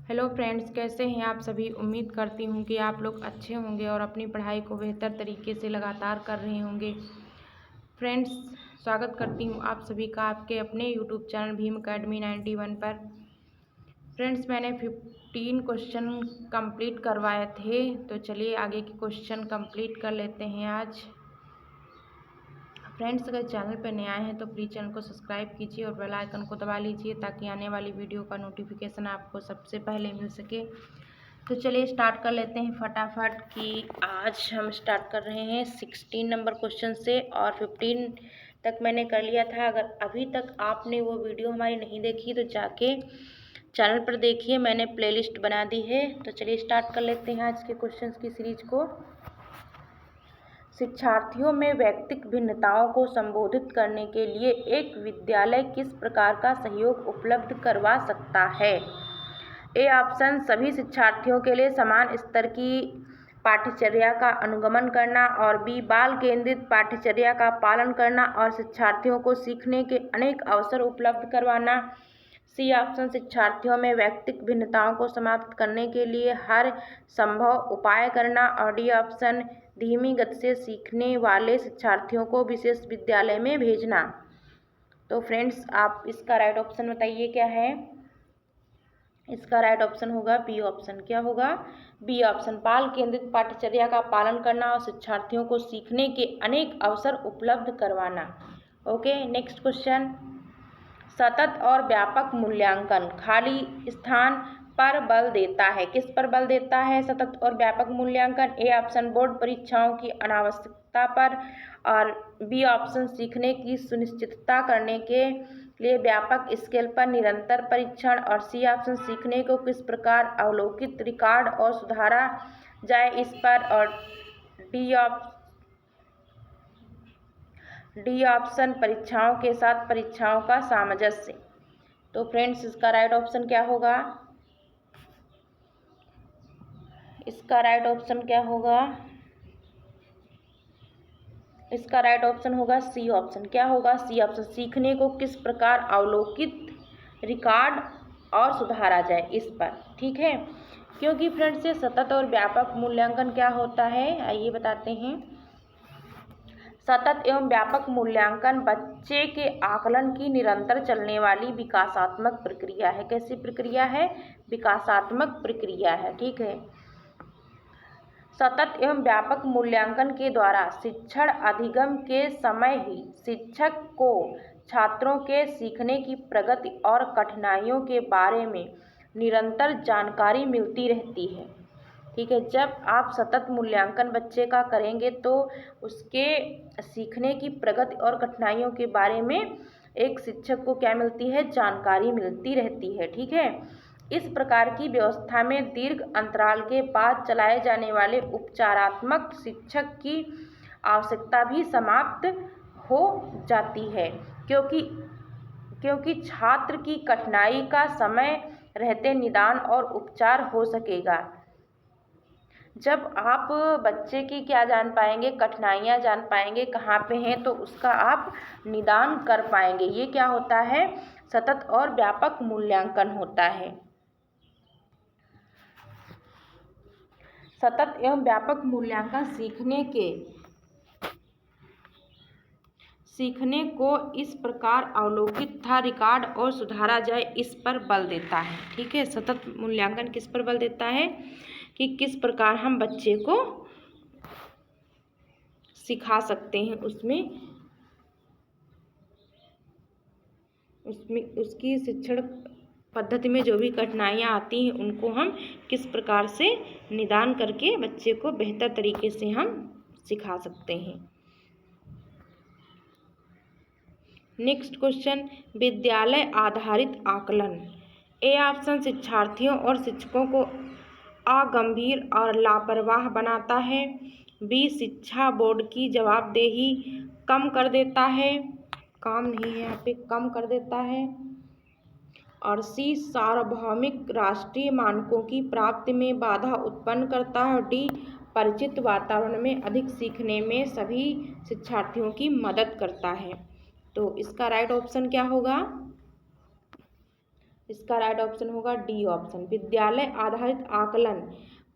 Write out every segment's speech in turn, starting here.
Hello friends, कैसे हैं आप सभी। उम्मीद करती हूँ कि आप लोग अच्छे होंगे और अपनी पढ़ाई को बेहतर तरीके से लगातार कर रहे होंगे। फ्रेंड्स, स्वागत करती हूँ आप सभी का आपके अपने यूट्यूब चैनल भीम अकेडमी 91 पर। फ्रेंड्स, मैंने 15 क्वेश्चन कंप्लीट करवाए थे, तो चलिए आगे के क्वेश्चन कंप्लीट कर लेते हैं आज। फ्रेंड्स, अगर चैनल पर नए आए हैं तो प्लीज़ चैनल को सब्सक्राइब कीजिए और बेल आइकन को दबा लीजिए ताकि आने वाली वीडियो का नोटिफिकेशन आपको सबसे पहले मिल सके। तो चलिए स्टार्ट कर लेते हैं फटाफट कि आज हम स्टार्ट कर रहे हैं 16 नंबर क्वेश्चन से और 15 तक मैंने कर लिया था। अगर अभी तक आपने वो वीडियो हमारी नहीं देखी तो जाके चैनल पर देखिए, मैंने प्लेलिस्ट बना दी है। तो चलिए स्टार्ट कर लेते हैं आज के क्वेश्चंस की सीरीज को। शिक्षार्थियों में व्यक्तिक भिन्नताओं को संबोधित करने के लिए एक विद्यालय किस प्रकार का सहयोग उपलब्ध करवा सकता है। ए ऑप्शन, सभी शिक्षार्थियों के लिए समान स्तर की पाठ्यचर्या का अनुगमन करना, और बी, बाल केंद्रित पाठ्यचर्या का पालन करना और शिक्षार्थियों को सीखने के अनेक अवसर उपलब्ध करवाना। सी ऑप्शन, शिक्षार्थियों में व्यक्तिक भिन्नताओं को समाप्त करने के लिए हर संभव उपाय करना, और डी ऑप्शन, धीमी गति से सीखने वाले शिक्षार्थियों को विशेष विद्यालय में भेजना। तो फ्रेंड्स, आप इसका राइट ऑप्शन बताइए क्या है। इसका राइट ऑप्शन होगा बी ऑप्शन। क्या होगा? बी ऑप्शन, बाल केंद्रित पाठ्यचर्या का पालन करना और शिक्षार्थियों को सीखने के अनेक अवसर उपलब्ध करवाना। Okay, next question. सतत और व्यापक मूल्यांकन खाली स्थान पर बल देता है। किस पर बल देता है सतत और व्यापक मूल्यांकन? ए ऑप्शन, बोर्ड परीक्षाओं की अनावश्यकता पर, और बी ऑप्शन, सीखने की सुनिश्चितता करने के लिए व्यापक स्केल पर निरंतर परीक्षण, और सी ऑप्शन, सीखने को किस प्रकार अवलोकित, रिकॉर्ड और सुधारा जाए इस पर, और डी ऑप्शन, परीक्षाओं के साथ परीक्षाओं का सामंजस्य। तो फ्रेंड्स, इसका राइट ऑप्शन क्या होगा? इसका राइट ऑप्शन क्या होगा? इसका राइट ऑप्शन होगा सी ऑप्शन। क्या होगा? सी ऑप्शन, सीखने को किस प्रकार अवलोकित, रिकॉर्ड और सुधारा जाए इस पर। ठीक है, क्योंकि फ्रेंड्स ये सतत और व्यापक मूल्यांकन क्या होता है, आइए बताते हैं। सतत एवं व्यापक मूल्यांकन बच्चे के आकलन की निरंतर चलने वाली विकासात्मक प्रक्रिया है। कैसी प्रक्रिया है? विकासात्मक प्रक्रिया है। ठीक है, सतत एवं व्यापक मूल्यांकन के द्वारा शिक्षण अधिगम के समय ही शिक्षक को छात्रों के सीखने की प्रगति और कठिनाइयों के बारे में निरंतर जानकारी मिलती रहती है। ठीक है, जब आप सतत मूल्यांकन बच्चे का करेंगे तो उसके सीखने की प्रगति और कठिनाइयों के बारे में एक शिक्षक को क्या मिलती है? जानकारी मिलती रहती है। ठीक है, इस प्रकार की व्यवस्था में दीर्घ अंतराल के बाद चलाए जाने वाले उपचारात्मक शिक्षक की आवश्यकता भी समाप्त हो जाती है, क्योंकि छात्र की कठिनाई का समय रहते निदान और उपचार हो सकेगा। जब आप बच्चे की क्या जान पाएंगे? कठिनाइयाँ जान पाएंगे कहाँ पे हैं, तो उसका आप निदान कर पाएंगे। ये क्या होता है? सतत और व्यापक मूल्यांकन होता है। सतत एवं व्यापक मूल्यांकन सीखने को इस प्रकार अवलोकित तथा रिकॉर्ड और सुधारा जाए इस पर बल देता है। ठीक है, सतत मूल्यांकन किस पर बल देता है कि किस प्रकार हम बच्चे को सिखा सकते हैं, उसकी शिक्षण पद्धति में जो भी कठिनाइयाँ आती हैं उनको हम किस प्रकार से निदान करके बच्चे को बेहतर तरीके से हम सिखा सकते हैं। नेक्स्ट क्वेश्चन, विद्यालय आधारित आकलन। ए ऑप्शन, शिक्षार्थियों और शिक्षकों को अगंभीर और लापरवाह बनाता है। बी, शिक्षा बोर्ड की जवाबदेही कम कर देता है, काम नहीं है यहाँ पे, कम कर देता है, और सी, सार्वभौमिक राष्ट्रीय मानकों की प्राप्ति में बाधा उत्पन्न करता है, और डी, परिचित वातावरण में अधिक सीखने में सभी शिक्षार्थियों की मदद करता है। तो इसका राइट ऑप्शन क्या होगा? इसका राइट ऑप्शन होगा डी ऑप्शन। विद्यालय आधारित आकलन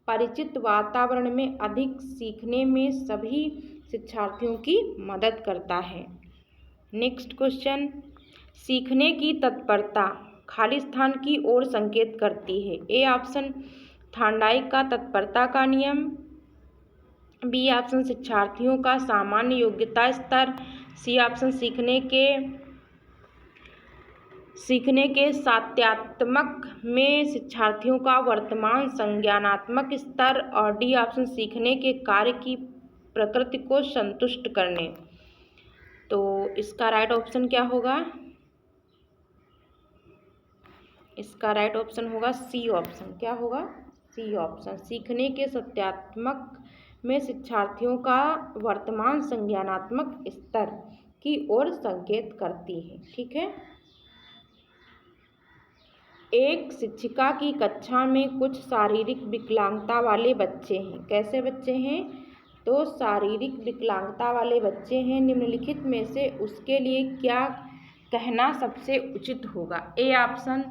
परिचित वातावरण में अधिक सीखने में सभी शिक्षार्थियों की मदद करता है। नेक्स्ट क्वेश्चन, सीखने की तत्परता खाली स्थान की ओर संकेत करती है। ए ऑप्शन थॉर्नडाइक का तत्परता का नियम, बी ऑप्शन शिक्षार्थियों का सामान्य योग्यता स्तर, सी ऑप्शन सीखने के सात्यात्मक में शिक्षार्थियों का वर्तमान संज्ञानात्मक स्तर, और डी ऑप्शन सीखने के कार्य की प्रकृति को संतुष्ट करने। तो इसका राइट ऑप्शन क्या होगा? इसका राइट ऑप्शन होगा सी ऑप्शन। क्या होगा? C option. सीखने के सत्यात्मक में शिक्षार्थियों का वर्तमान संज्ञानात्मक स्तर की ओर संकेत करती है। ठीक है। एक शिक्षिका की कक्षा में कुछ शारीरिक विकलांगता वाले बच्चे हैं। कैसे बच्चे हैं? तो शारीरिक विकलांगता वाले बच्चे हैं। निम्नलिखित में से उसके लिए क्या कहना सबसे उचित होगा? ए ऑप्शन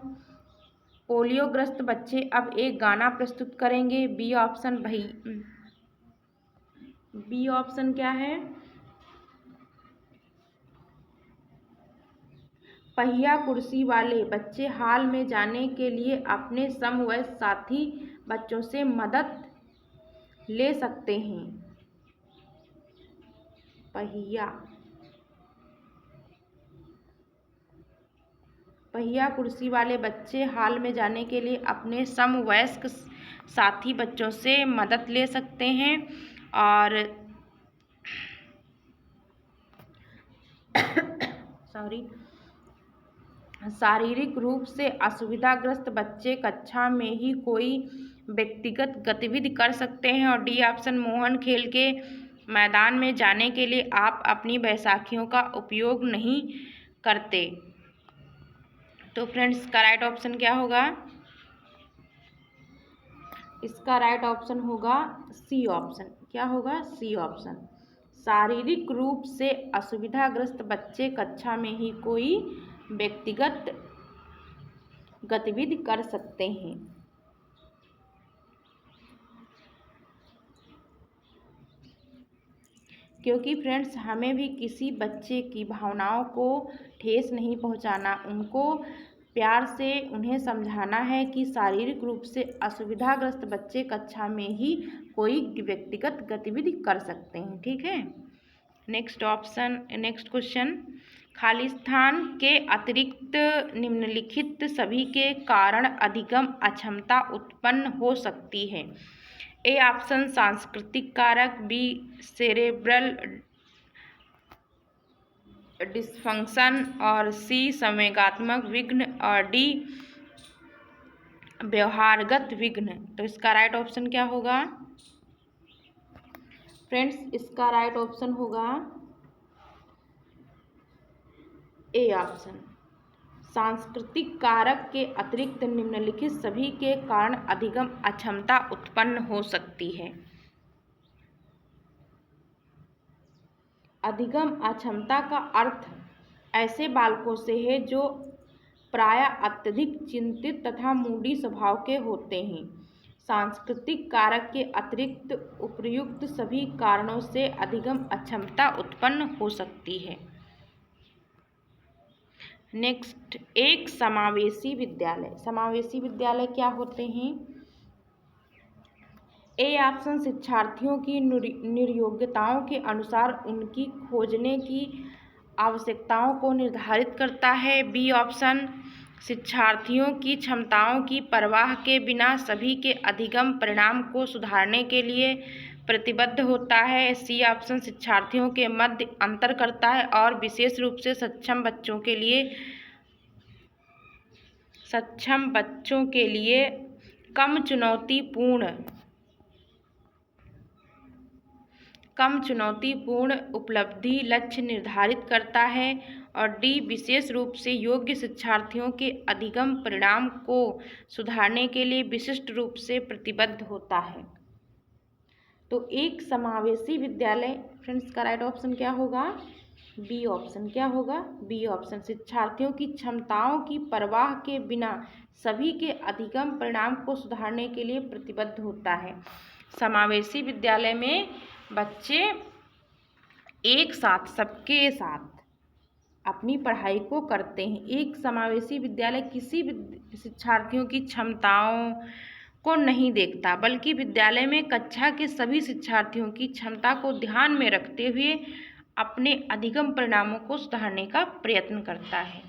पोलियोग्रस्त बच्चे अब एक गाना प्रस्तुत करेंगे। बी ऑप्शन क्या है? पहिया कुर्सी वाले बच्चे हाल में जाने के लिए अपने समवयस्क साथी बच्चों से मदद ले सकते हैं। पहिया कुर्सी वाले बच्चे हाल में जाने के लिए अपने समवयस्क साथी बच्चों से मदद ले सकते हैं। और शारीरिक रूप से असुविधाग्रस्त बच्चे कक्षा में ही कोई व्यक्तिगत गतिविधि कर सकते हैं। और डी ऑप्शन मोहन खेल के मैदान में जाने के लिए आप अपनी बैसाखियों का उपयोग नहीं करते। तो फ्रेंड्स, इसका राइट ऑप्शन क्या होगा? इसका राइट ऑप्शन होगा सी ऑप्शन। क्या होगा? C option. शारीरिक रूप से असुविधाग्रस्त बच्चे कक्षा में ही कोई व्यक्तिगत गतिविधि कर सकते हैं। क्योंकि फ्रेंड्स, हमें भी किसी बच्चे की भावनाओं को ठेस नहीं पहुंचाना, उनको प्यार से उन्हें समझाना है कि शारीरिक रूप से असुविधाग्रस्त बच्चे कक्षा में ही कोई व्यक्तिगत गतिविधि कर सकते हैं। ठीक है। नेक्स्ट क्वेश्चन, खाली स्थान के अतिरिक्त निम्नलिखित सभी के कारण अधिगम अक्षमता उत्पन्न हो सकती है। ए ऑप्शन सांस्कृतिक कारक, बी सेरेब्रल डिस्फंक्शन, और सी संवेगात्मक विघ्न, और डी व्यवहारगत विघ्न। तो इसका राइट ऑप्शन क्या होगा? फ्रेंड्स, इसका राइट ऑप्शन होगा ए ऑप्शन। सांस्कृतिक कारक के अतिरिक्त निम्नलिखित सभी के कारण अधिगम अक्षमता उत्पन्न हो सकती है। अधिगम अक्षमता का अर्थ ऐसे बालकों से है जो प्रायः अत्यधिक चिंतित तथा मूडी स्वभाव के होते हैं। सांस्कृतिक कारक के अतिरिक्त उपर्युक्त सभी कारणों से अधिगम अक्षमता उत्पन्न हो सकती है। नेक्स्ट, एक समावेशी विद्यालय। समावेशी विद्यालय क्या होते हैं? ए ऑप्शन शिक्षार्थियों की निर्योग्यताओं के अनुसार उनकी खोजने की आवश्यकताओं को निर्धारित करता है। बी ऑप्शन शिक्षार्थियों की क्षमताओं की परवाह के बिना सभी के अधिगम परिणाम को सुधारने के लिए प्रतिबद्ध होता है। सी ऑप्शन शिक्षार्थियों के मध्य अंतर करता है और विशेष रूप से सक्षम बच्चों के लिए कम चुनौतीपूर्ण उपलब्धि लक्ष्य निर्धारित करता है। और डी विशेष रूप से योग्य शिक्षार्थियों के अधिगम परिणाम को सुधारने के लिए विशिष्ट रूप से प्रतिबद्ध होता है। तो एक समावेशी विद्यालय, फ्रेंड्स, का राइट ऑप्शन क्या होगा? बी ऑप्शन क्या होगा? B option. शिक्षार्थियों की क्षमताओं की परवाह के बिना सभी के अधिगम परिणाम को सुधारने के लिए प्रतिबद्ध होता है। समावेशी विद्यालय में बच्चे एक साथ, सबके साथ अपनी पढ़ाई को करते हैं। एक समावेशी विद्यालय किसी शिक्षार्थियों की क्षमताओं को नहीं देखता, बल्कि विद्यालय में कक्षा के सभी शिक्षार्थियों की क्षमता को ध्यान में रखते हुए अपने अधिगम परिणामों को सुधारने का प्रयत्न करता है।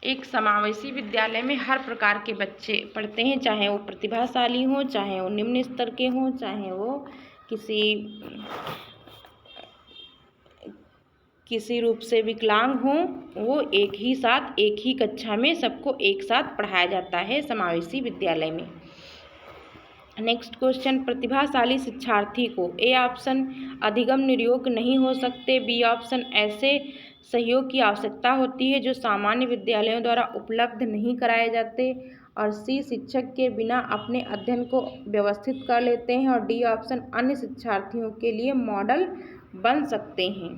एक समावेशी विद्यालय में हर प्रकार के बच्चे पढ़ते हैं, चाहे वो प्रतिभाशाली हों, चाहे वो निम्न स्तर के हों, चाहे वो किसी रूप से विकलांग हों, वो एक ही साथ एक ही कक्षा में सबको एक साथ पढ़ाया जाता है समावेशी विद्यालय में। नेक्स्ट क्वेश्चन, प्रतिभाशाली शिक्षार्थी को ए ऑप्शन अधिगम निर्योग नहीं हो सकते, बी ऑप्शन ऐसे सहयोग की आवश्यकता होती है जो सामान्य विद्यालयों द्वारा उपलब्ध नहीं कराए जाते, और सी शिक्षक के बिना अपने अध्ययन को व्यवस्थित कर लेते हैं, और डी ऑप्शन अन्य शिक्षार्थियों के लिए मॉडल बन सकते हैं।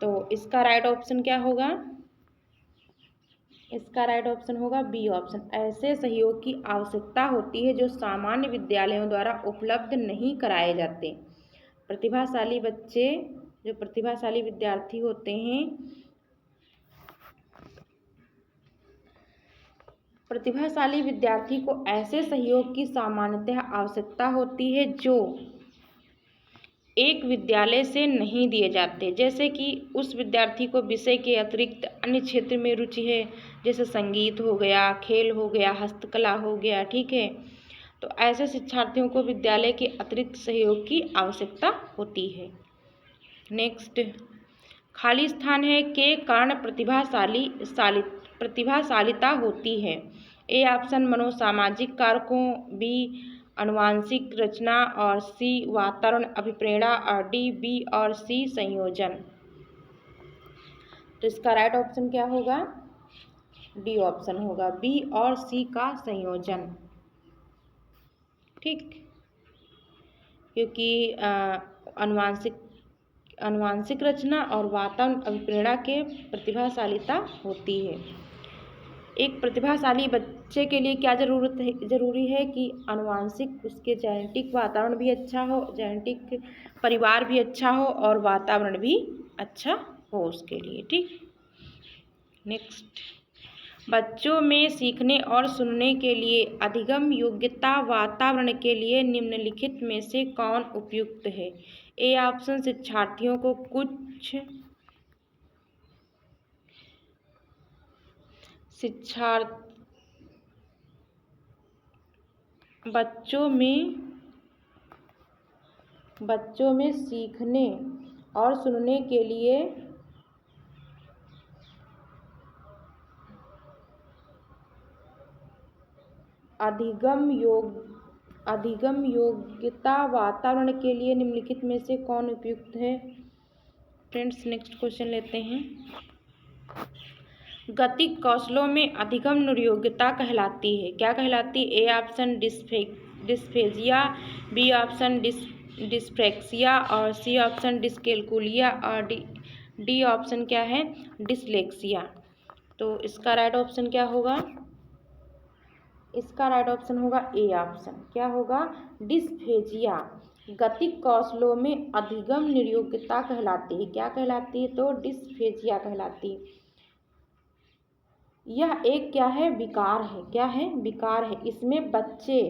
तो इसका राइट ऑप्शन क्या होगा? इसका राइट ऑप्शन होगा बी ऑप्शन। ऐसे सहयोग की आवश्यकता होती है जो सामान्य विद्यालयों द्वारा उपलब्ध नहीं कराए जाते। प्रतिभाशाली बच्चे, जो प्रतिभाशाली विद्यार्थी होते हैं, प्रतिभाशाली विद्यार्थी को ऐसे सहयोग की सामान्यतः आवश्यकता होती है जो एक विद्यालय से नहीं दिए जाते। जैसे कि उस विद्यार्थी को विषय के अतिरिक्त अन्य क्षेत्र में रुचि है, जैसे संगीत हो गया, खेल हो गया, हस्तकला हो गया, ठीक है। तो ऐसे शिक्षार्थियों को विद्यालय के अतिरिक्त सहयोग की आवश्यकता होती है। नेक्स्ट, खाली स्थान है के कारण प्रतिभाशालिता होती है। ए ऑप्शन मनोसामाजिक कारकों, बी आनुवांशिक रचना, और सी वातावरण अभिप्रेरणा, और डी बी और सी संयोजन। तो इसका राइट ऑप्शन क्या होगा? डी ऑप्शन होगा, बी और सी का संयोजन, ठीक। क्योंकि आनुवांशिक रचना और वातावरण अभिप्रेरणा के प्रतिभाशालिता होती है। एक प्रतिभाशाली बच्चे के लिए क्या जरूरी है कि आनुवांशिक, उसके जेनेटिक वातावरण भी अच्छा हो, जेनेटिक परिवार भी अच्छा हो, और वातावरण भी अच्छा हो उसके लिए, ठीक। नेक्स्ट, बच्चों में सीखने और सुनने के लिए अधिगम योग्यता वातावरण के लिए निम्नलिखित में से कौन उपयुक्त है? ए ऑप्शन शिक्षार्थियों को बच्चों में सीखने और सुनने के लिए अधिगम योग्यता वातावरण के लिए निम्नलिखित में से कौन उपयुक्त है? फ्रेंड्स, नेक्स्ट क्वेश्चन लेते हैं। गतिक कौशलों में अधिगम निर्योग्यता कहलाती है, क्या कहलाती है? A option dysphagia, B option dyspraxia, और सी ऑप्शन डिस्कैल्कुलिया, और डी ऑप्शन क्या है? डिसलेक्सिया। तो इसका राइट ऑप्शन क्या होगा? इसका राइट ऑप्शन होगा ए ऑप्शन। क्या होगा? डिस्फेजिया गतिक कौशलों में अधिगम निर्योग्यता कहलाती है। क्या कहलाती है? तो डिस्फेजिया कहलाती है। यह एक क्या है? विकार है। क्या है? विकार है। इसमें बच्चे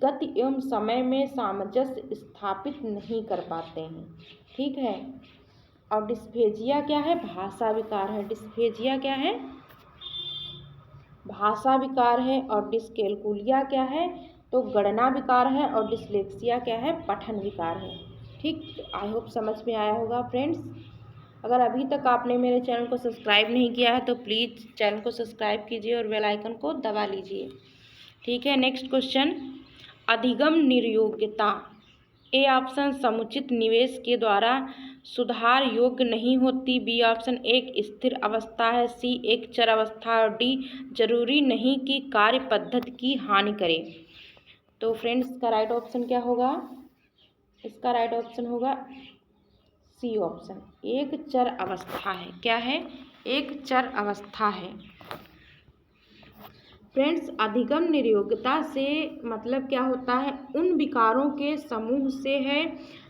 गति एवं समय में सामंजस्य स्थापित नहीं कर पाते हैं, ठीक है। और डिस्फेजिया क्या है? भाषा विकार है। डिस्फेजिया क्या है? भाषा विकार है। और डिस्कैल्कुलिया क्या है? तो गणना विकार है। और डिसलेक्सिया क्या है? पठन विकार है, ठीक। आई होप समझ में आया होगा फ्रेंड्स। अगर अभी तक आपने मेरे चैनल को सब्सक्राइब नहीं किया है तो प्लीज़ चैनल को सब्सक्राइब कीजिए और बेल आइकन को दबा लीजिए, ठीक है। नेक्स्ट क्वेश्चन, अधिगम निर्योग्यता। ए ऑप्शन समुचित निवेश के द्वारा सुधार योग्य नहीं होती, बी ऑप्शन एक स्थिर अवस्था है, सी एक चर अवस्था, और डी जरूरी नहीं कि कार्य पद्धति की हानि करे। तो फ्रेंड्स, इसका राइट ऑप्शन क्या होगा? इसका राइट ऑप्शन होगा सी ऑप्शन, एक चर अवस्था है। क्या है? एक चर अवस्था है। फ्रेंड्स, अधिगम निरोगता से मतलब क्या होता है? उन विकारों के समूह से है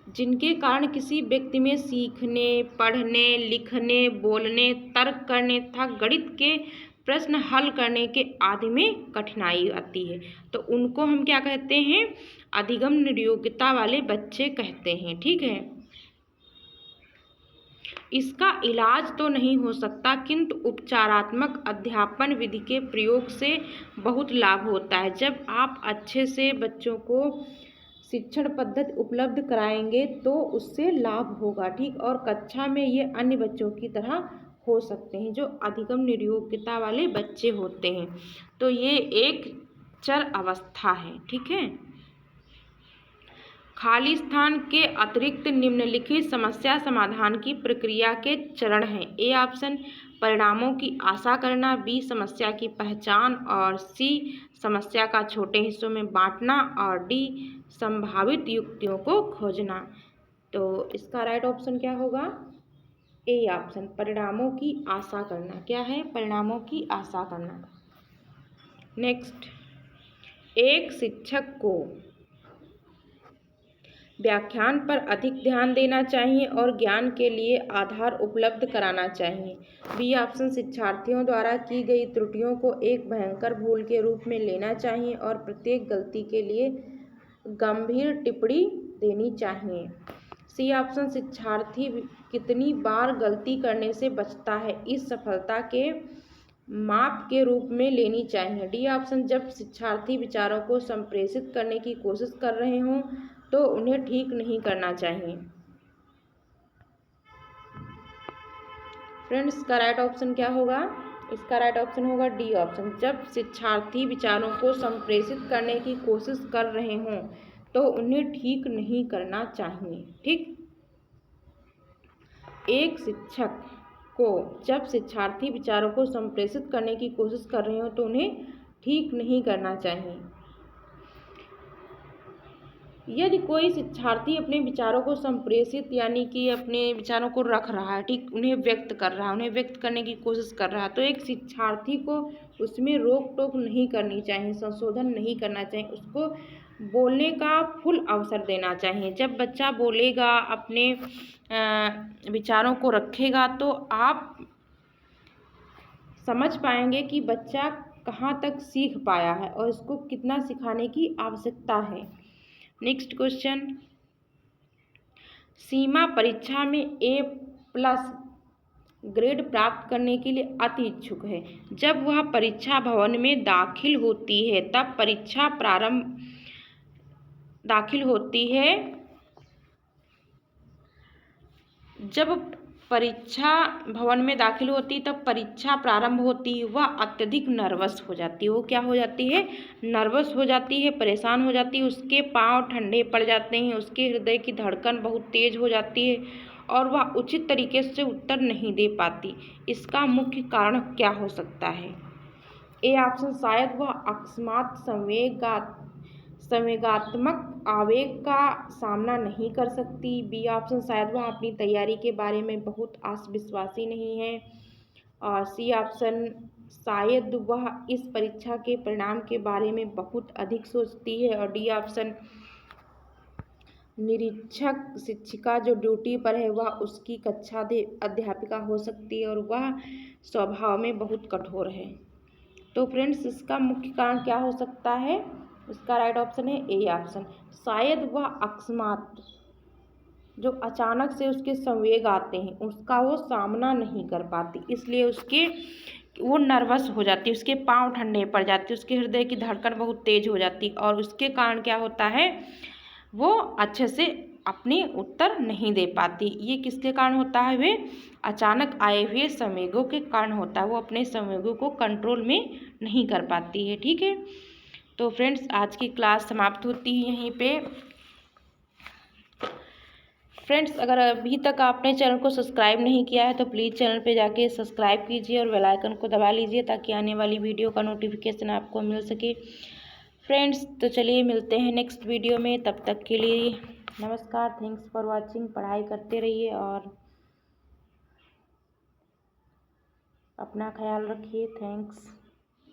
जिनके कारण किसी व्यक्ति में सीखने, पढ़ने, लिखने, बोलने, तर्क करने तथा गणित के प्रश्न हल करने के आदि में कठिनाई आती है। तो उनको हम क्या कहते हैं? अधिगम निरोगता वाले बच्चे कहते हैं। ठीक है। इसका इलाज तो नहीं हो सकता, किंतु उपचारात्मक अध्यापन विधि के प्रयोग से बहुत लाभ होता है। जब आप अच्छे से बच्चों को शिक्षण पद्धति उपलब्ध कराएंगे तो उससे लाभ होगा। ठीक। और कक्षा में ये अन्य बच्चों की तरह हो सकते हैं जो अधिगम निरोगता वाले बच्चे होते हैं। तो ये एक चर अवस्था है। ठीक है। खाली स्थान के अतिरिक्त निम्नलिखित समस्या समाधान की प्रक्रिया के चरण हैं। ए ऑप्शन, परिणामों की आशा करना, बी, समस्या की पहचान, और सी, समस्या का छोटे हिस्सों में बांटना, और डी, संभावित युक्तियों को खोजना। तो इसका राइट ऑप्शन क्या होगा? ए ऑप्शन, परिणामों की आशा करना। क्या है? परिणामों की आशा करना। नेक्स्ट, एक शिक्षक को व्याख्यान पर अधिक ध्यान देना चाहिए और ज्ञान के लिए आधार उपलब्ध कराना चाहिए। बी ऑप्शन, शिक्षार्थियों द्वारा की गई त्रुटियों को एक भयंकर भूल के रूप में लेना चाहिए और प्रत्येक गलती के लिए गंभीर टिप्पणी देनी चाहिए। सी ऑप्शन, शिक्षार्थी कितनी बार गलती करने से बचता है इस सफलता के माप के रूप में लेनी चाहिए। डी ऑप्शन, जब शिक्षार्थी विचारों को संप्रेषित करने की कोशिश कर रहे हों तो उन्हें ठीक नहीं करना चाहिए। फ्रेंड्स, इसका राइट ऑप्शन क्या होगा? इसका राइट ऑप्शन होगा डी ऑप्शन, जब शिक्षार्थी विचारों को संप्रेषित करने की कोशिश कर रहे हों तो उन्हें ठीक नहीं करना चाहिए। ठीक। एक शिक्षक को जब शिक्षार्थी विचारों को संप्रेषित करने की कोशिश कर रहे हो तो उन्हें ठीक नहीं करना चाहिए। यदि कोई शिक्षार्थी अपने विचारों को संप्रेषित यानी कि अपने विचारों को रख रहा है, ठीक, उन्हें व्यक्त कर रहा है, उन्हें व्यक्त करने की कोशिश कर रहा है, तो एक शिक्षार्थी को उसमें रोक टोक नहीं करनी चाहिए, संशोधन नहीं करना चाहिए, उसको बोलने का फुल अवसर देना चाहिए। जब बच्चा बोलेगा, अपने विचारों को रखेगा, तो आप समझ पाएंगे कि बच्चा कहाँ तक सीख पाया है और इसको कितना सिखाने की आवश्यकता है। नेक्स्ट क्वेश्चन, सीमा परीक्षा में A+ ग्रेड प्राप्त करने के लिए अति इच्छुक है। जब वह परीक्षा भवन में दाखिल होती है तब परीक्षा प्रारंभ तब परीक्षा प्रारंभ होती है, वह अत्यधिक नर्वस हो जाती है। वो क्या हो जाती है? नर्वस हो जाती है, परेशान हो जाती है, उसके पांव ठंडे पड़ जाते हैं, उसके हृदय की धड़कन बहुत तेज हो जाती है और वह उचित तरीके से उत्तर नहीं दे पाती। इसका मुख्य कारण क्या हो सकता है? ए ऑप्शन, शायद वह अकस्मात संवेगात्मक आवेग का सामना नहीं कर सकती। बी ऑप्शन, शायद वह अपनी तैयारी के बारे में बहुत आत्मविश्वासी नहीं है। और सी ऑप्शन, शायद वह इस परीक्षा के परिणाम के बारे में बहुत अधिक सोचती है। और डी ऑप्शन, निरीक्षक शिक्षिका जो ड्यूटी पर है वह उसकी कक्षा अध्यापिका हो सकती है और वह स्वभाव में बहुत कठोर है। तो फ्रेंड्स, इसका मुख्य कारण क्या हो सकता है? इसका राइट ऑप्शन है ए ऑप्शन, शायद वह अकस्मात जो अचानक से उसके संवेग आते हैं उसका वो सामना नहीं कर पाती, इसलिए वो नर्वस हो जाती है, उसके पांव ठंडे पड़ जाते, उसके हृदय की धड़कन बहुत तेज हो जाती और उसके कारण क्या होता है? वो अच्छे से अपने उत्तर नहीं दे पाती। ये किसके कारण होता है? वे अचानक आए हुए संवेगों के कारण होता है, वो अपने संवेगों को कंट्रोल में नहीं कर पाती है। ठीक है। तो फ्रेंड्स, आज की क्लास समाप्त होती है यहीं पे। फ्रेंड्स, अगर अभी तक आपने चैनल को सब्सक्राइब नहीं किया है तो प्लीज़ चैनल पे जाके सब्सक्राइब कीजिए और बेल आइकन को दबा लीजिए ताकि आने वाली वीडियो का नोटिफिकेशन आपको मिल सके। फ्रेंड्स, तो चलिए मिलते हैं नेक्स्ट वीडियो में, तब तक के लिए नमस्कार, थैंक्स फॉर वॉचिंग। पढ़ाई करते रहिए और अपना ख्याल रखिए। थैंक्स।